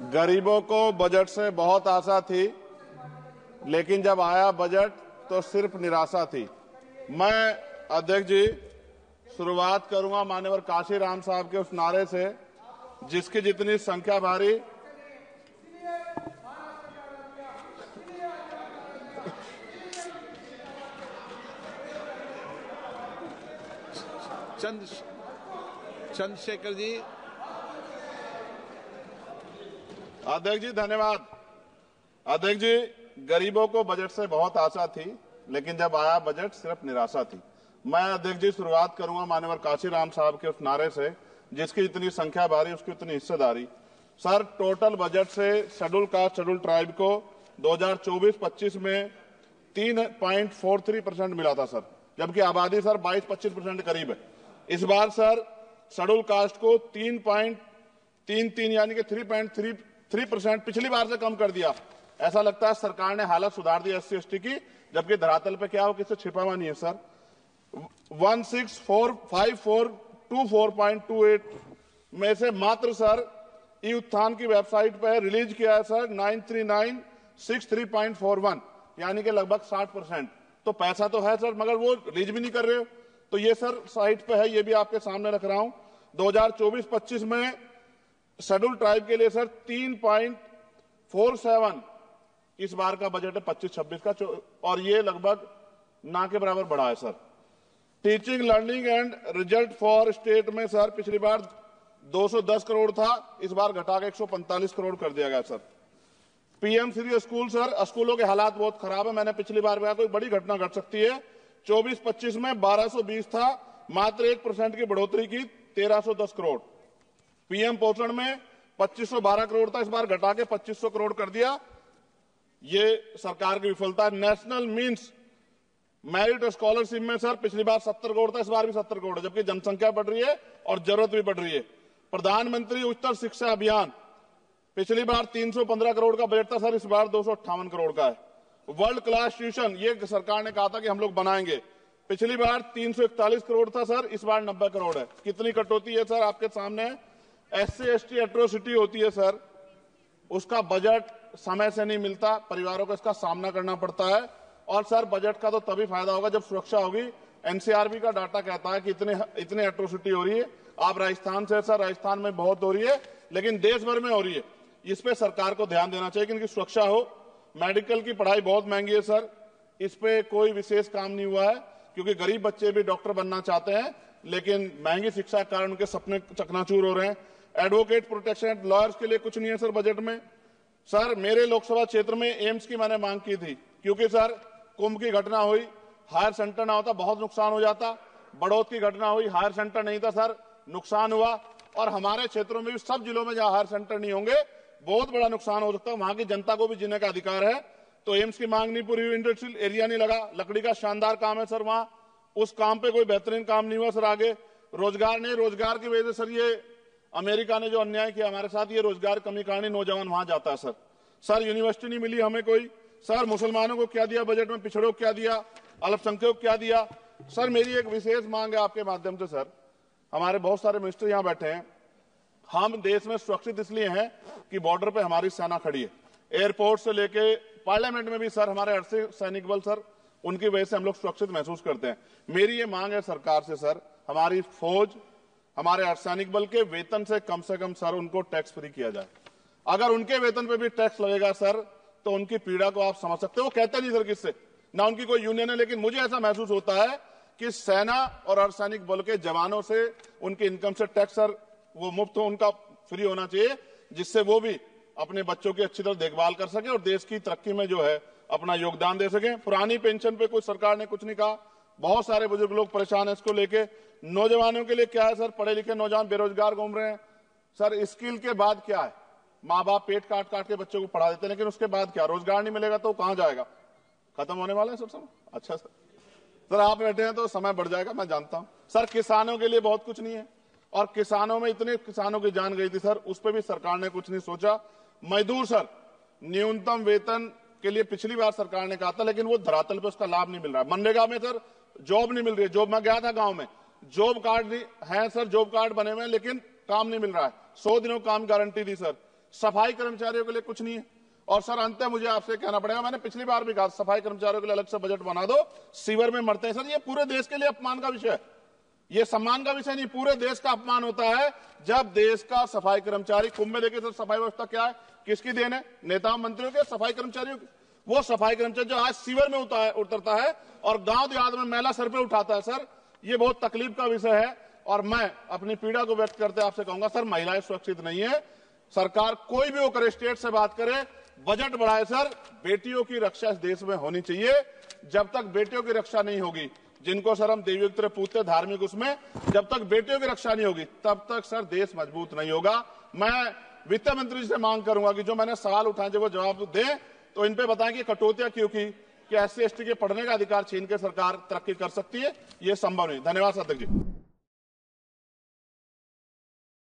गरीबों को बजट से बहुत आशा थी, लेकिन जब आया बजट तो सिर्फ निराशा थी। मैं अध्यक्ष जी शुरुआत करूंगा माननीय काशीराम साहब के उस नारे से, जिसकी जितनी संख्या भारी चंद्रशेखर जी। अध्यक्ष जी धन्यवाद। अध्यक्ष जी, गरीबों को बजट से बहुत आशा थी, लेकिन जब आया बजट सिर्फ निराशा थी। मैं अध्यक्ष जी शुरुआत करूंगा माननीय काशीराम साहब के उस नारे से, जिसकी इतनी संख्या भारी उसकी उतनी हिस्सेदारी। सर, टोटल बजट से शेड्यूल कास्ट शेड्यूल ट्राइब को 2024-25 में 3.43% मिला था सर, जबकि आबादी सर 22-25% करीब है। इस बार सर शेड्यूल कास्ट को 3.33 यानी कि 3.33% पिछली बार से कम कर दिया। ऐसा लगता है सरकार ने हालत सुधार दी SC/ST की, जबकि धरातल पे क्या हो किसी छिपा हुआ नहीं है सर। 1645424.28 में से मात्र सर ई उत्थान की वेबसाइट पर रिलीज किया है सर 93963.41, यानी कि लगभग 60%। तो पैसा तो है सर, मगर वो रिलीज भी नहीं कर रहे हो। तो ये सर साइट पे है, ये भी आपके सामने रख रहा हूं। 2024-25 में शेड्यूल ट्राइब के लिए सर 3.47 इस बार का बजट है 25-26 का, और ये लगभग ना के बराबर बढ़ा है sir. Teaching learning and result for state में सर पिछली बार 210 करोड़ था, इस बार घटा के 145 करोड़ कर दिया गया sir. PM Shri school sir, स्कूलों के हालात बहुत खराब है। मैंने पिछली बार कहा कोई बड़ी घटना घट सकती है। 24-25 में 1220 था, मात्र 1% की बढ़ोतरी की 1310 करोड़। PM पोषण में 2512 करोड़ था, इस बार घटा के 2500 करोड़ कर दिया। ये सरकार की विफलता है। नेशनल मीन्स मेरिट स्कॉलरशिप में सर पिछली बार 70 करोड़ था, इस बार भी 70 करोड़ है, जबकि जनसंख्या बढ़ रही है और जरूरत भी बढ़ रही है। प्रधानमंत्री उच्चतर शिक्षा अभियान पिछली बार 315 करोड़ का बजट था सर, इस बार 258 करोड़ का है। वर्ल्ड क्लास ट्यूशन ये सरकार ने कहा था कि हम लोग बनाएंगे, पिछली बार 341 करोड़ था सर, इस बार 90 करोड़ है। कितनी कटौती है सर आपके सामने। SC/ST एट्रोसिटी होती है सर, उसका बजट समय से नहीं मिलता, परिवारों को इसका सामना करना पड़ता है। और सर बजट का तो तभी फायदा होगा जब सुरक्षा होगी। NCRB का डाटा कहता है कि इतने एट्रोसिटी हो रही है। आप राजस्थान से सर, राजस्थान में बहुत हो रही है, लेकिन देश भर में हो रही है। इस पे सरकार को ध्यान देना चाहिए कि इनकी सुरक्षा हो। मेडिकल की पढ़ाई बहुत महंगी है सर, इस पे कोई विशेष काम नहीं हुआ है, क्योंकि गरीब बच्चे भी डॉक्टर बनना चाहते हैं, लेकिन महंगी शिक्षा के कारण उनके सपने चकनाचूर हो रहे हैं। एडवोकेट प्रोटेक्शन लॉयर्स के लिए कुछ नहीं है सर बजट में। सर मेरे लोकसभा क्षेत्र में एम्स की मैंने मांग की थी, क्योंकि सर कुंभ की घटना हुई, हायर सेंटर ना होता बहुत नुकसान हो जाता। बड़ौद की घटना हुई, हायर सेंटर नहीं था सर, नुकसान हुआ। और हमारे क्षेत्रों में भी सब जिलों में जहां हायर सेंटर नहीं होंगे बहुत बड़ा नुकसान हो सकता है। वहां की जनता को भी जीने का अधिकार है। तो एम्स की मांग नहीं पूरी हुई, इंडस्ट्रियल एरिया नहीं लगा। लकड़ी का शानदार काम है सर वहां, उस काम पे कोई बेहतरीन काम नहीं हुआ सर। आगे रोजगार नहीं, रोजगार की वजह से सर ये अमेरिका ने जो अन्याय किया हमारे साथ, ये रोजगार कमी कारण नौजवान वहां जाता है सर। सर यूनिवर्सिटी नहीं मिली हमें कोई। सर मुसलमानों को क्या दिया बजट में, पिछड़ों को क्या दिया, अल्पसंख्यकों को क्या दिया। सर मेरी एक विशेष मांग है आपके माध्यम से सर, हमारे बहुत सारे मिनिस्टर यहाँ बैठे हैं। हम देश में सुरक्षित इसलिए हैं कि बॉर्डर पे हमारी सेना खड़ी है, एयरपोर्ट से लेके पार्लियामेंट में भी सर हमारे अर्धसैनिक सैनिक बल सर, उनकी वजह से हम लोग सुरक्षित महसूस करते हैं। मेरी ये मांग है सरकार से सर, हमारी फौज, हमारे अर्धसैनिक बल के वेतन से कम सर उनको टैक्स फ्री किया जाए। अगर उनके वेतन पे भी टैक्स लगेगा सर, तो उनकी पीड़ा को आप समझ सकते हो। वो कहते नहीं सर किससे, ना उनकी कोई यूनियन है, लेकिन मुझे ऐसा महसूस होता है कि सेना और अर्धसैनिक बल के जवानों से उनकी इनकम से टैक्स सर वो मुफ्त हो, उनका फ्री होना चाहिए, जिससे वो भी अपने बच्चों की अच्छी तरह देखभाल कर सके और देश की तरक्की में जो है अपना योगदान दे सके। पुरानी पेंशन पे कोई सरकार ने कुछ नहीं कहा, बहुत सारे बुजुर्ग लोग परेशान है इसको लेके। नौजवानों के लिए क्या है सर, पढ़े लिखे नौजवान बेरोजगार घूम रहे हैं सर। स्किल के बाद क्या है, माँ बाप पेट काट काट के बच्चों को पढ़ा देते हैं, लेकिन उसके बाद क्या, रोजगार नहीं मिलेगा तो कहां जाएगा, खत्म होने वाला है सर समय। अच्छा सर आप बैठे हैं तो समय बढ़ जाएगा, मैं जानता हूं सर। किसानों के लिए बहुत कुछ नहीं है, और किसानों में इतने किसानों की जान गई थी सर, उस पर भी सरकार ने कुछ नहीं सोचा। मजदूर सर, न्यूनतम वेतन के लिए पिछली बार सरकार ने कहा था, लेकिन वो धरातल पे उसका लाभ नहीं मिल रहा है। मनरेगा में सर जॉब नहीं मिल रही है। जॉब, मैं गया था गांव में, जॉब कार्ड है सर, जॉब कार्ड बने हुए हैं, लेकिन काम नहीं मिल रहा है। 100 दिनों काम गारंटी दी सर, सफाई कर्मचारियों के लिए कुछ नहीं है। और सर अंत में मुझे आपसे कहना पड़ेगा, मैंने पिछली बार भी कहा सफाई कर्मचारियों के लिए अलग से बजट बना दो, सीवर में मरते हैं सर। ये पूरे देश के लिए अपमान का विषय है, ये सम्मान का विषय नहीं, पूरे देश का अपमान होता है जब देश का सफाई कर्मचारी, कुंभ में देखिए सर सफाई व्यवस्था क्या है, किसकी देन है, नेताओं मंत्रियों के, सफाई कर्मचारियों की। वो सफाई कर्मचारी जो आज सीवर में उतरता है और गांव देहात में मैला सर पे उठाता है सर, ये बहुत तकलीफ का विषय है। और मैं अपनी पीड़ा को व्यक्त करते आपसे कहूंगा सर, महिलाएं सुरक्षित नहीं है। सरकार कोई भी वो करे, स्टेट से बात करे, बजट बढ़ाए सर। बेटियों की रक्षा इस देश में होनी चाहिए। जब तक बेटियों की रक्षा नहीं होगी, जिनको सर हम देवयुक्त पूछते धार्मिक, उसमें जब तक बेटियों की रक्षा नहीं होगी तब तक सर देश मजबूत नहीं होगा। मैं वित्त मंत्री जी से मांग करूंगा कि जो मैंने सवाल उठाए जब वो जवाब दें तो इन पे बताएं कि कटौतियां क्यों की, कि SC ST के पढ़ने का अधिकार छीन के सरकार तरक्की कर सकती है, ये संभव नहीं। धन्यवाद अध्यक्ष जी।